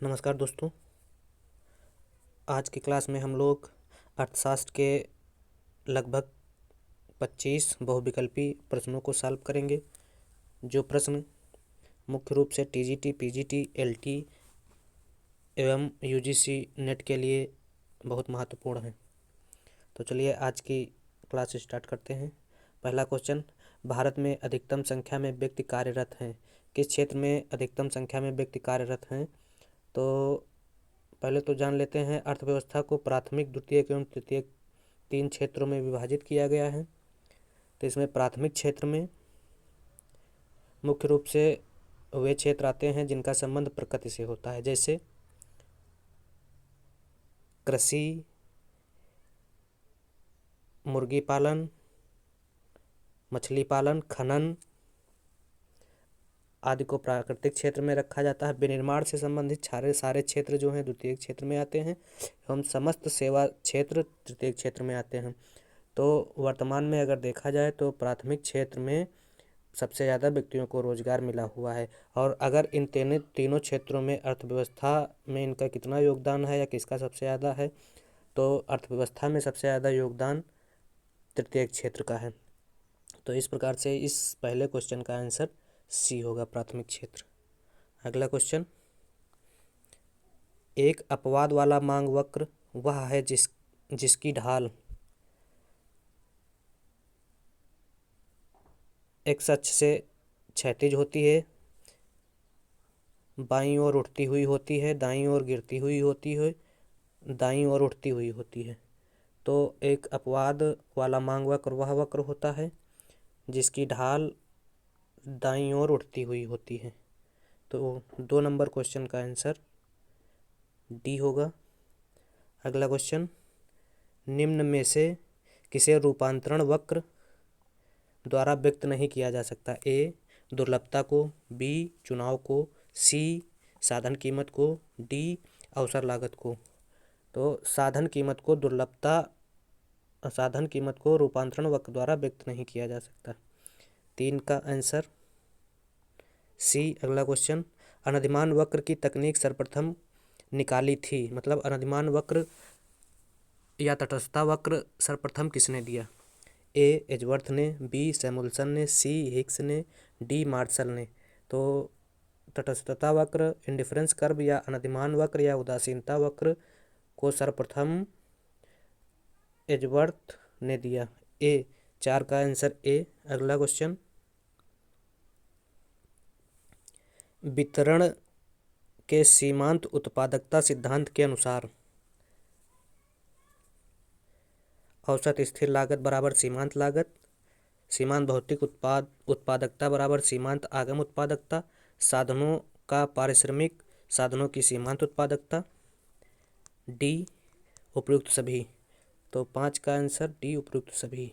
नमस्कार दोस्तों। आज की क्लास में हम लोग अर्थशास्त्र के लगभग 25 बहुविकल्पी प्रश्नों को सॉल्व करेंगे। जो प्रश्न मुख्य रूप से टीजीटी, पीजीटी, एलटी एवं यूजीसी नेट के लिए बहुत महत्वपूर्ण हैं। तो चलिए आज की क्लास स्टार्ट करते हैं। पहला क्वेश्चन, भारत में अधिकतम संख्या में व्यक्ति कार्यरत हैं। किस क्षेत्र में अधिकतम संख्या में व्यक्ति कार्यरत हैं? तो पहले तो जान लेते हैं, अर्थव्यवस्था को प्राथमिक, द्वितीयक एवं तृतीयक 3 क्षेत्रों में विभाजित किया गया है। तो इसमें प्राथमिक क्षेत्र में मुख्य रूप से वे क्षेत्र आते हैं जिनका संबंध प्रकृति से होता है, जैसे कृषि, मुर्गी पालन, मछली पालन, खनन आदि को प्राकृतिक क्षेत्र में रखा जाता है। विनिर्माण से संबंधित सारे क्षेत्र जो हैं द्वितीय क्षेत्र में आते हैं एवं समस्त सेवा क्षेत्र तृतीय क्षेत्र में आते हैं। तो वर्तमान में अगर देखा जाए तो प्राथमिक क्षेत्र में सबसे ज़्यादा व्यक्तियों को रोजगार मिला हुआ है। और अगर इन तीनों क्षेत्रों में अर्थव्यवस्था में इनका कितना योगदान है या किसका सबसे ज़्यादा है, तो अर्थव्यवस्था में सबसे ज़्यादा योगदान तृतीय क्षेत्र का है। तो इस प्रकार से इस पहले क्वेश्चन का आंसर सी होगा, प्राथमिक क्षेत्र। अगला क्वेश्चन, एक अपवाद वाला मांग वक्र वह है जिसकी ढाल एक्स अक्ष से क्षैतिज होती है, बाईं ओर उठती हुई होती है, दाईं ओर गिरती हुई होती है, दाईं ओर उठती हुई होती है। तो एक अपवाद वाला मांग वक्र वह वक्र होता है जिसकी ढाल दाईं ओर उठती हुई होती है। तो 2 नंबर क्वेश्चन का आंसर डी होगा। अगला क्वेश्चन, निम्न में से किसे रूपांतरण वक्र द्वारा व्यक्त नहीं किया जा सकता? ए दुर्लभता को, बी चुनाव को, सी साधन कीमत को, डी अवसर लागत को। तो साधन कीमत को रूपांतरण वक्र द्वारा व्यक्त नहीं किया जा सकता। 3 का आंसर सी। अगला क्वेश्चन, अनधिमान वक्र की तकनीक सर्वप्रथम निकाली थी, मतलब अनधिमान वक्र या तटस्थता वक्र सर्वप्रथम किसने दिया? ए एजवर्थ ने, बी सैमुअल्सन ने, सी हिक्स ने, डी मार्शल ने। तो तटस्थता वक्र, इंडिफरेंस कर्व या अनधिमान वक्र या उदासीनता वक्र को सर्वप्रथम एजवर्थ ने दिया। ए 4 का आंसर ए। अगला क्वेश्चन, वितरण के सीमांत उत्पादकता सिद्धांत के अनुसार औसत स्थिर लागत बराबर सीमांत लागत, सीमांत भौतिक उत्पादकता बराबर सीमांत आगम उत्पादकता, साधनों का पारिश्रमिक साधनों की सीमांत उत्पादकता, डी उपयुक्त सभी। तो 5 का आंसर डी उपयुक्त सभी।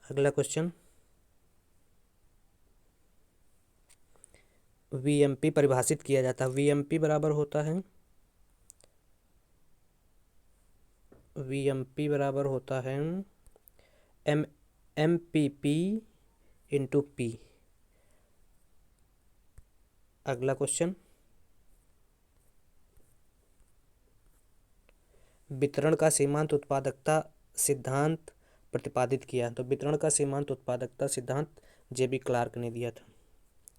अगला क्वेश्चन, वीएमपी परिभाषित किया जाता है। वीएमपी बराबर होता है एमपीपी इंटू पी। अगला क्वेश्चन, वितरण का सीमांत उत्पादकता सिद्धांत प्रतिपादित किया। तो वितरण का सीमांत उत्पादकता सिद्धांत जेबी क्लार्क ने दिया था।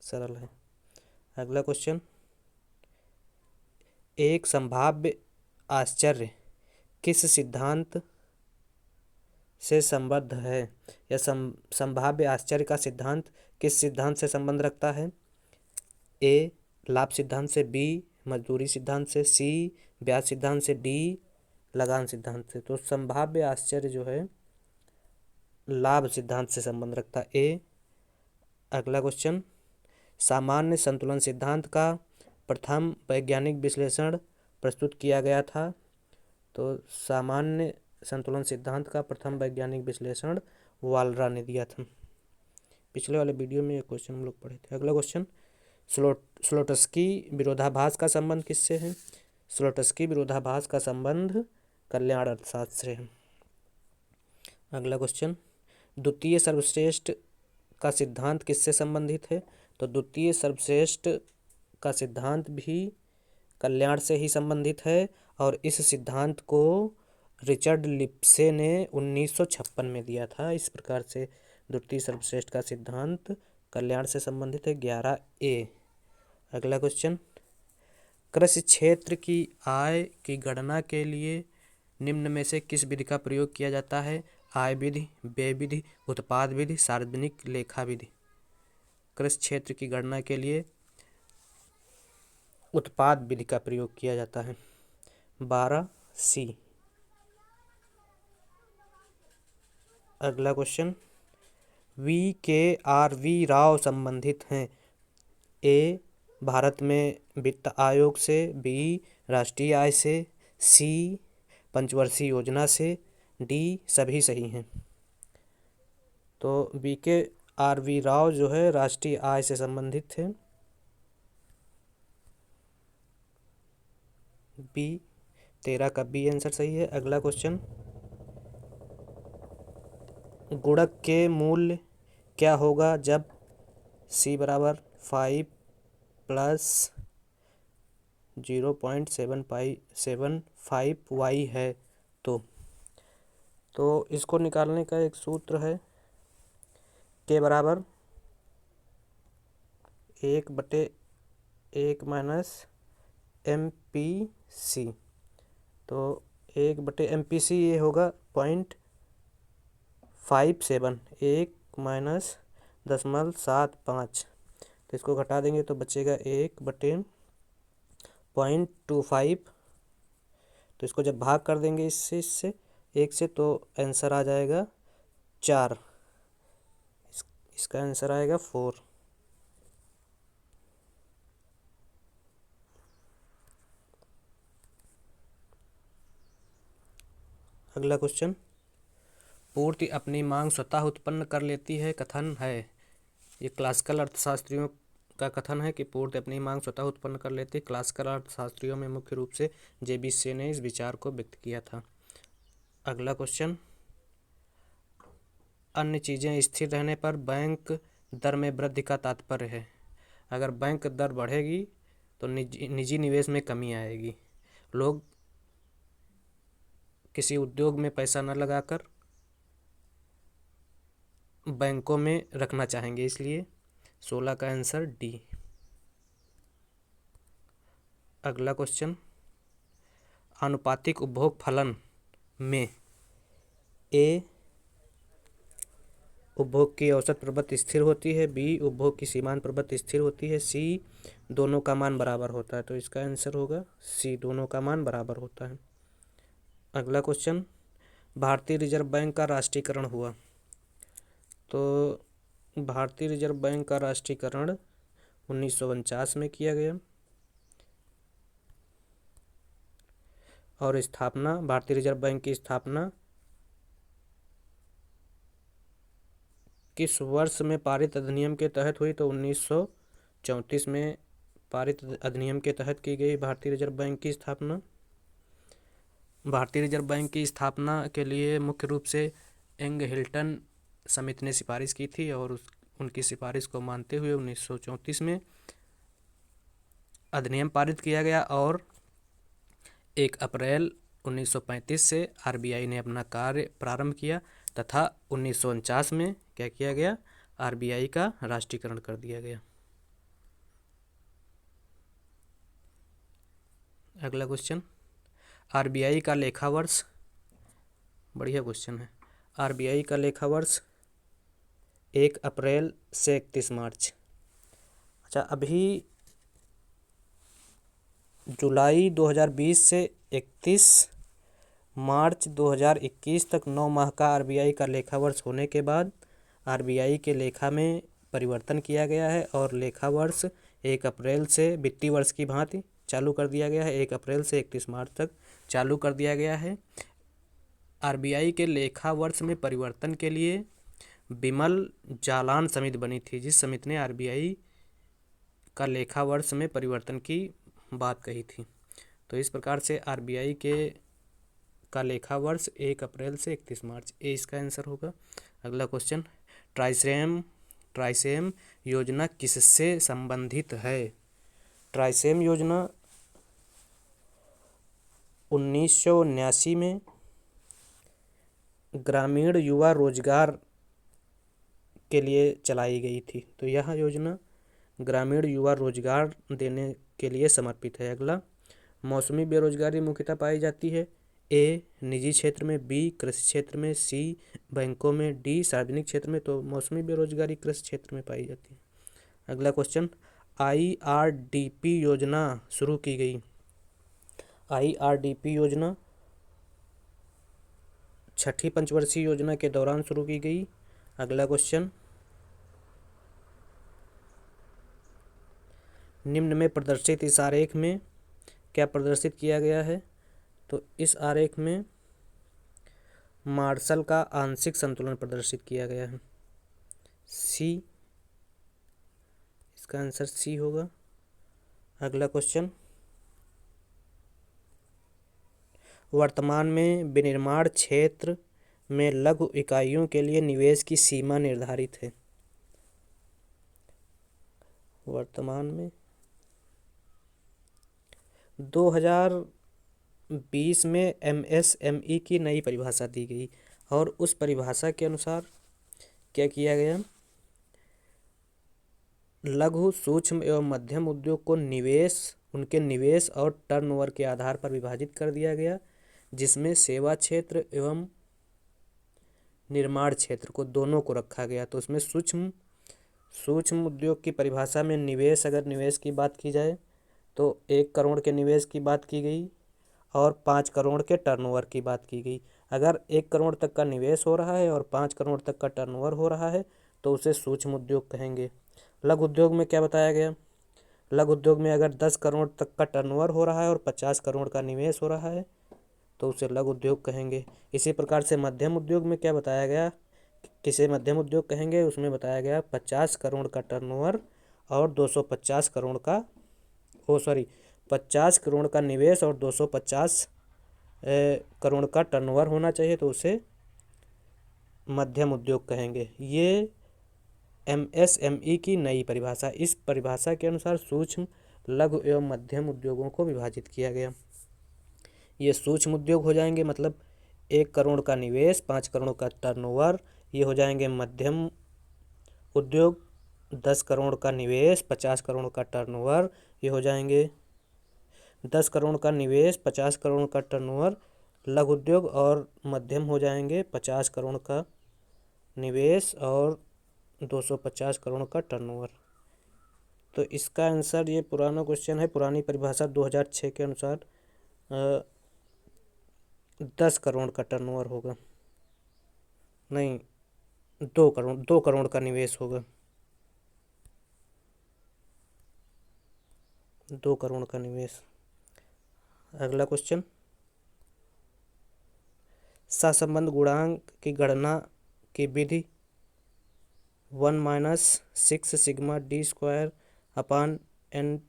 सरल है। अगला क्वेश्चन, एक संभाव्य आश्चर्य किस सिद्धांत से संबद्ध है, या संभाव्य आश्चर्य का सिद्धांत किस सिद्धांत से संबंध रखता है? ए लाभ सिद्धांत से, बी मजदूरी सिद्धांत से, सी ब्याज सिद्धांत से, डी लगान सिद्धांत से। तो संभाव्य आश्चर्य जो है लाभ सिद्धांत से संबंध रखता है, ए। अगला क्वेश्चन, सामान्य संतुलन सिद्धांत का प्रथम वैज्ञानिक विश्लेषण प्रस्तुत किया गया था। तो सामान्य संतुलन सिद्धांत का प्रथम वैज्ञानिक विश्लेषण वालरा ने दिया था। पिछले वाले वीडियो में ये क्वेश्चन हम लोग पढ़े थे। अगला क्वेश्चन, स्लोटस्की विरोधाभास का संबंध किससे है? स्लोटस्की विरोधाभास का संबंध कल्याण अर्थशास्त्र से है। अगला क्वेश्चन, द्वितीय सर्वश्रेष्ठ का सिद्धांत किससे संबंधित है? तो द्वितीय सर्वश्रेष्ठ का सिद्धांत भी कल्याण से ही संबंधित है और इस सिद्धांत को रिचर्ड लिप्से ने 1956 में दिया था। इस प्रकार से द्वितीय सर्वश्रेष्ठ का सिद्धांत कल्याण से संबंधित है। 11A। अगला क्वेश्चन, कृषि क्षेत्र की आय की गणना के लिए निम्न में से किस विधि का प्रयोग किया जाता है? आय विधि, व्यय विधि, उत्पाद विधि, सार्वजनिक लेखा विधि। कृषि क्षेत्र की गणना के लिए उत्पाद विधि का प्रयोग किया जाता है। 12C। अगला क्वेश्चन, VKRV राव संबंधित हैं? A भारत में वित्त आयोग से, B राष्ट्रीय आय से, C पंचवर्षीय योजना से, D सभी सही हैं। तो VKRV राव जो है राष्ट्रीय आय से संबंधित थे। B 13 का B आंसर सही है। अगला क्वेश्चन, गुणक के मूल्य क्या होगा जब C बराबर 5 प्लस 0.75y है? तो इसको निकालने का एक सूत्र है, K बराबर 1/1 माइनस MPC। तो 1/MPC ये होगा 0.57, 1 माइनस 0.75। तो इसको घटा देंगे तो बचेगा 1/0.25। तो इसको जब भाग कर देंगे इससे 1 से, तो आंसर आ जाएगा 4। इसका आंसर आएगा 4। अगला क्वेश्चन, पूर्ति अपनी मांग स्वतः उत्पन्न कर लेती है कथन है? ये क्लासिकल अर्थशास्त्रियों का कथन है कि पूर्ति अपनी मांग स्वतः उत्पन्न कर लेती है। क्लासिकल अर्थशास्त्रियों में मुख्य रूप से JB से ने इस विचार को व्यक्त किया था। अगला क्वेश्चन, अन्य चीज़ें स्थिर रहने पर बैंक दर में वृद्धि का तात्पर्य है? अगर बैंक दर बढ़ेगी तो निजी निवेश में कमी आएगी। लोग किसी उद्योग में पैसा न लगाकर बैंकों में रखना चाहेंगे, इसलिए 16 का आंसर D। अगला क्वेश्चन, आनुपातिक उपभोग फलन में A उपभोग की औसत प्रवृत्ति स्थिर होती है, B उपभोग की सीमांत प्रवृत्ति स्थिर होती है, C दोनों का मान बराबर होता है। तो इसका आंसर होगा C, दोनों का मान बराबर होता है। अगला क्वेश्चन, भारतीय रिजर्व बैंक का राष्ट्रीयकरण हुआ? तो भारतीय रिजर्व बैंक का राष्ट्रीयकरण 1949 में किया गया और स्थापना, भारतीय रिजर्व बैंक की स्थापना किस वर्ष में पारित अधिनियम के तहत हुई? तो 1934 में पारित अधिनियम के तहत की गई भारतीय रिजर्व बैंक की स्थापना। भारतीय रिजर्व बैंक की स्थापना के लिए मुख्य रूप से एंग हिल्टन समिति ने सिफारिश की थी और उनकी सिफारिश को मानते हुए 1934 में अधिनियम पारित किया गया और 1 अप्रैल 1935 से RBI ने अपना कार्य प्रारंभ किया तथा 1949 में क्या किया गया? RBI का राष्ट्रीयकरण कर दिया गया। अगला क्वेश्चन, RBI का लेखा वर्ष, बढ़िया क्वेश्चन है। RBI का लेखा वर्ष 1 अप्रैल से 31 मार्च। अच्छा, अभी जुलाई 2020 से 31 मार्च 2021 तक 9 माह का RBI का लेखा वर्ष होने के बाद RBI के लेखा में परिवर्तन किया गया है और लेखा वर्ष 1 अप्रैल से वित्तीय वर्ष की भांति चालू कर दिया गया है। 1 अप्रैल से 31 मार्च तक चालू कर दिया गया है। RBI के लेखा वर्ष में परिवर्तन के लिए बिमल जालान समिति बनी थी, जिस समिति ने RBI का लेखा वर्ष में परिवर्तन की बात कही थी। तो इस प्रकार से RBI का लेखा वर्ष 1 अप्रैल से 31 मार्च, ए इसका आंसर होगा। अगला क्वेश्चन, ट्राइसेम ट्राइसेम योजना किससे संबंधित है? ट्राइसेम योजना 1979 में ग्रामीण युवा रोजगार के लिए चलाई गई थी। तो यह योजना ग्रामीण युवा रोजगार देने के लिए समर्पित है। अगला, मौसमी बेरोजगारी मुख्यतः पाई जाती है। ए निजी क्षेत्र में, बी कृषि क्षेत्र में, सी बैंकों में, डी सार्वजनिक क्षेत्र में। तो मौसमी बेरोजगारी कृषि क्षेत्र में पाई जाती है। अगला क्वेश्चन, IRDP योजना शुरू की गई। IRDP योजना छठी पंचवर्षीय योजना के दौरान शुरू की गई। अगला क्वेश्चन, निम्न में प्रदर्शित इस आरेख में क्या प्रदर्शित किया गया है? तो इस आरेख में मार्शल का आंशिक संतुलन प्रदर्शित किया गया है। सी, इसका आंसर सी होगा। अगला क्वेश्चन, वर्तमान में विनिर्माण क्षेत्र में लघु इकाइयों के लिए निवेश की सीमा निर्धारित है। वर्तमान में 2020 में MSME की नई परिभाषा दी गई और उस परिभाषा के अनुसार क्या किया गया? लघु, सूक्ष्म एवं मध्यम उद्योग को उनके निवेश और टर्नओवर के आधार पर विभाजित कर दिया गया, जिसमें सेवा क्षेत्र एवं निर्माण क्षेत्र को दोनों को रखा गया। तो उसमें सूक्ष्म उद्योग की परिभाषा में अगर निवेश की बात की जाए तो 1 करोड़ के निवेश की बात की गई और 5 करोड़ के टर्नओवर की बात की गई। अगर 1 करोड़ तक का निवेश हो रहा है और 5 करोड़ तक का टर्नओवर हो रहा है तो उसे सूक्ष्म उद्योग कहेंगे। लघु उद्योग में क्या बताया गया? लघु उद्योग में अगर 10 करोड़ तक का टर्नओवर हो रहा है और 50 करोड़ का निवेश हो रहा है तो उसे लघु उद्योग कहेंगे। इसी प्रकार से मध्यम उद्योग में क्या बताया गया? किसे मध्यम उद्योग कहेंगे? उसमें बताया गया 50 करोड़ का टर्नओवर और 50 करोड़ का निवेश और 250 करोड़ का टर्नओवर होना चाहिए, तो उसे मध्यम उद्योग कहेंगे। ये MSME की नई परिभाषा। इस परिभाषा के अनुसार सूक्ष्म, लघु एवं मध्यम उद्योगों को विभाजित किया गया। ये सूक्ष्म उद्योग हो जाएंगे, मतलब 1 करोड़ का निवेश, 5 करोड़ का टर्नओवर। ये हो जाएंगे मध्यम उद्योग, 10 करोड़ का निवेश, 50 करोड़ का टर्नओवर। ये हो जाएंगे 10 करोड़ का निवेश, 50 करोड़ का टर्नओवर लघु उद्योग, और मध्यम हो जाएंगे 50 करोड़ का निवेश और 250 करोड़ का टर्नओवर। तो इसका आंसर, ये पुराना क्वेश्चन है, पुरानी परिभाषा 2006 के अनुसार 10 करोड़ का टर्नओवर होगा, नहीं 2 करोड़ का निवेश होगा, 2 करोड़ का निवेश। अगला क्वेश्चन, सहसंबंध गुणांक की गणना की विधि 1 - 6 σ d² अपान n³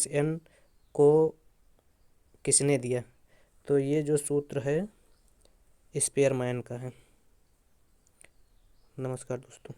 -n को किसने दिया? तो ये जो सूत्र है स्पेयरमैन का है। नमस्कार दोस्तों।